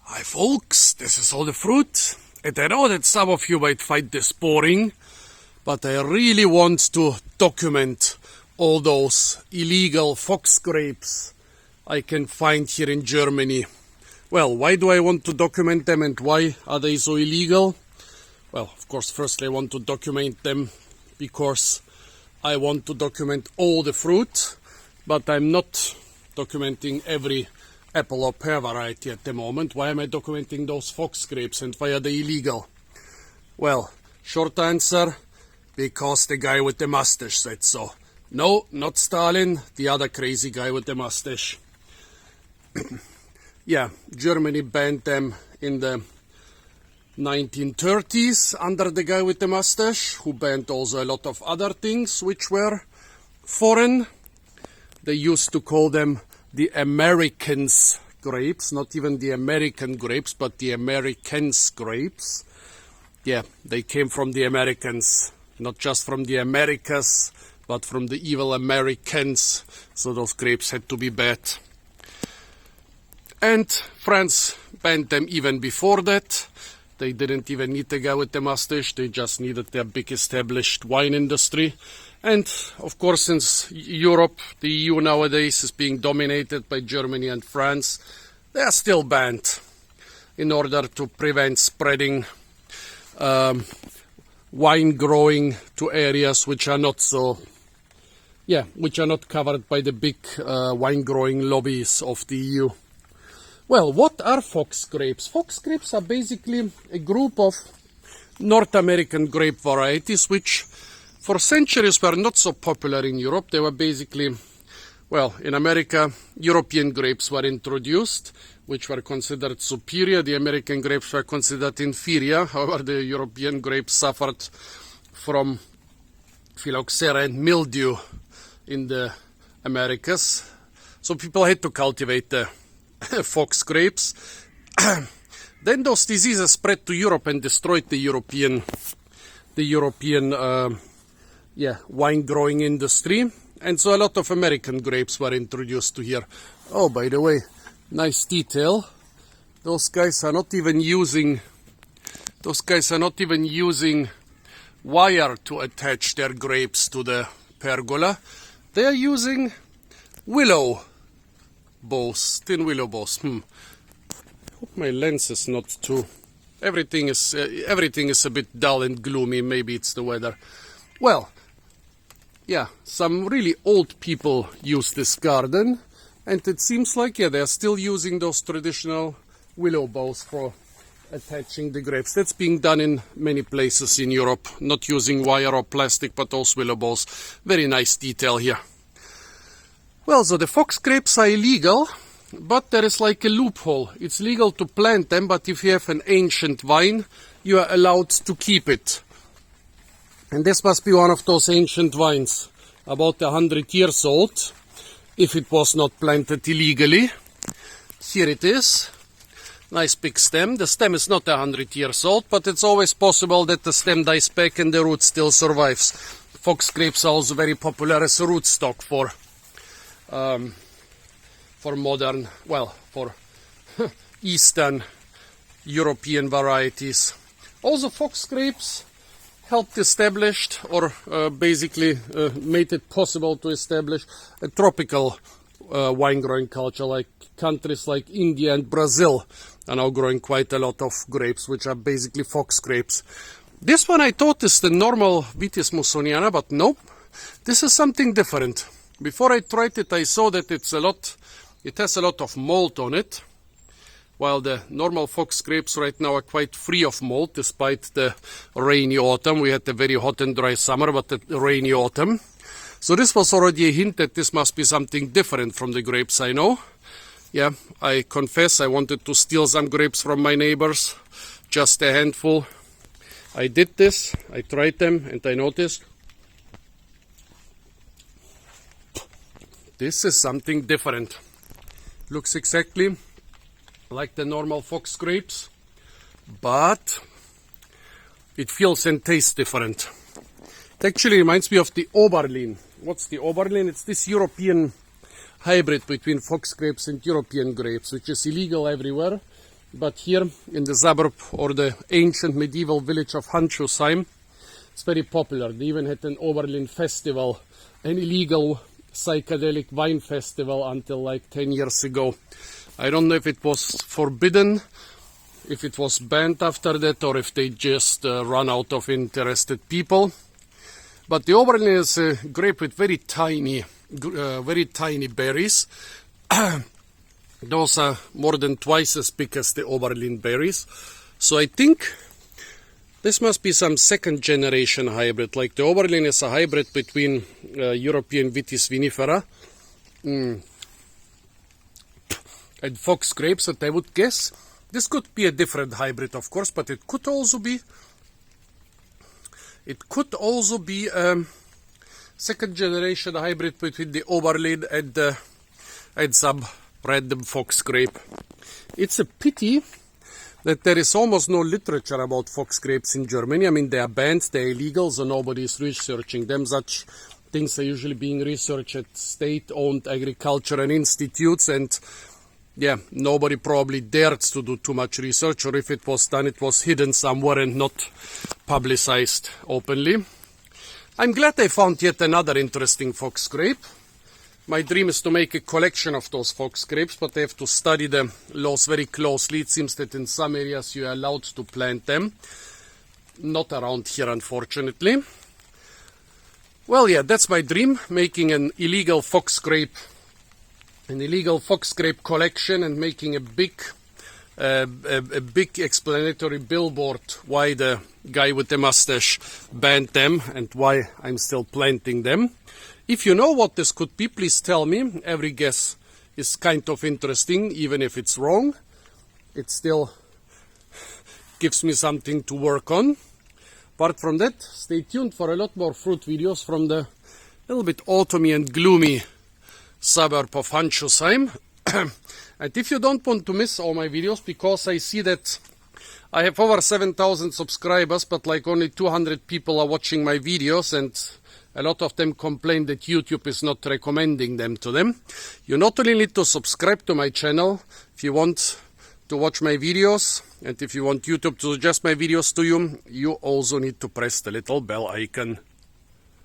Hi folks, this is all the fruit, and I know that some of you might find this boring, but I really want to document all those illegal fox grapes I can find here in Germany. Well, why do I want to document them and why are they so illegal? Well, of course, firstly I want to document them because I want to document all the fruit, but I'm not documenting every apple or pear variety at the moment. Why am I documenting those fox grapes and why are they illegal? Well, short answer, because the guy with the mustache said so. No, not Stalin, the other crazy guy with the mustache. Yeah, Germany banned them in the 1930s under the guy with the mustache, who banned also a lot of other things which were foreign. They used to call them the Americans grapes, not even the American grapes, but the Americans grapes. Yeah, they came from the Americans, not just from the Americas, but from the evil Americans. So those grapes had to be bad. And France banned them even before that. They didn't even need the guy with the mustache, they just needed their big established wine industry. And of course, since Europe, the EU nowadays is being dominated by Germany and France, they are still banned in order to prevent spreading wine growing to areas which are not which are not covered by the big wine growing lobbies of the EU. Well, what are fox grapes? Fox grapes are basically a group of North American grape varieties which for centuries were not so popular in Europe. They were basically, well, in America, European grapes were introduced, which were considered superior. The American grapes were considered inferior. However, the European grapes suffered from phylloxera and mildew in the Americas. So people had to cultivate the fox grapes. Then those diseases spread to Europe and destroyed the European wine growing industry, and so a lot of American grapes were introduced to here. Oh, by the way, nice detail. Those guys are not even using wire to attach their grapes to the pergola. They are using willow bows, thin willow bows. Hope my lens is not too. Everything is a bit dull and gloomy. Maybe it's the weather. Well, yeah, some really old people use this garden, and it seems like they are still using those traditional willow bows for attaching the grapes. That's being done in many places in Europe, not using wire or plastic, but those willow bows. Very nice detail here. Well, so the fox grapes are illegal, but there is like a loophole. It's legal to plant them, but if you have an ancient vine, you are allowed to keep it. And this must be one of those ancient vines, about 100 years old, if it was not planted illegally. Here it is. Nice big stem. The stem is not 100 years old, but it's always possible that the stem dies back and the root still survives. Fox grapes are also very popular as a rootstock for modern, well, for Eastern European varieties. Also, fox grapes helped establish, or basically made it possible to establish a tropical wine growing culture, like countries like India and Brazil are now growing quite a lot of grapes, which are basically fox grapes. This one I thought is the normal Vitis musoniana, but nope, this is something different. Before I tried it, I saw that it has a lot of mold on it, while the normal fox grapes right now are quite free of mold, despite the rainy autumn. We had a very hot and dry summer, but a rainy autumn. So this was already a hint that this must be something different from the grapes I know. Yeah, I confess I wanted to steal some grapes from my neighbors, just a handful. I did this, I tried them, and I noticed this is something different. Looks exactly like the normal fox grapes, but it feels and tastes different. It actually reminds me of the Oberlin. What's the Oberlin? It's this European hybrid between fox grapes and European grapes, which is illegal everywhere. But here in the suburb or the ancient medieval village of Handschuhsheim, it's very popular. They even had an Oberlin festival, an illegal psychedelic wine festival until like 10 years ago. I don't know if it was forbidden, if it was banned after that, or if they just run out of interested people. But the Oberlin is a grape with very tiny berries. Those are more than twice as big as the Oberlin berries. So I think this must be some second generation hybrid. Like the Oberlin is a hybrid between European Vitis vinifera and fox grapes, that I would guess. This could be a different hybrid, of course, but it could also be a second generation hybrid between the Oberlin and some random fox grape. It's a pity that there is almost no literature about fox grapes in Germany. I mean, they are banned, they're illegal, so nobody is researching them. Such things are usually being researched at state-owned agricultural institutes, and yeah, nobody probably dared to do too much research, or if it was done, it was hidden somewhere and not publicized openly. I'm glad I found yet another interesting fox grape. My dream is to make a collection of those fox grapes, but I have to study the laws very closely. It seems that in some areas you are allowed to plant them. Not around here, unfortunately. Well, yeah, that's my dream, making an illegal fox grape collection and making a big explanatory billboard why the guy with the mustache banned them and why I'm still planting them. If you know what this could be, please tell me. Every guess is kind of interesting, even if it's wrong. It still gives me something to work on. Apart from that, stay tuned for a lot more fruit videos from the little bit autumny and gloomy suburb of Handschuhsheim. And if you don't want to miss all my videos, because I see that I have over 7,000 subscribers, but like only 200 people are watching my videos, and a lot of them complain that YouTube is not recommending them to them. You not only need to subscribe to my channel if you want to watch my videos, and if you want YouTube to suggest my videos to you, you also need to press the little bell icon.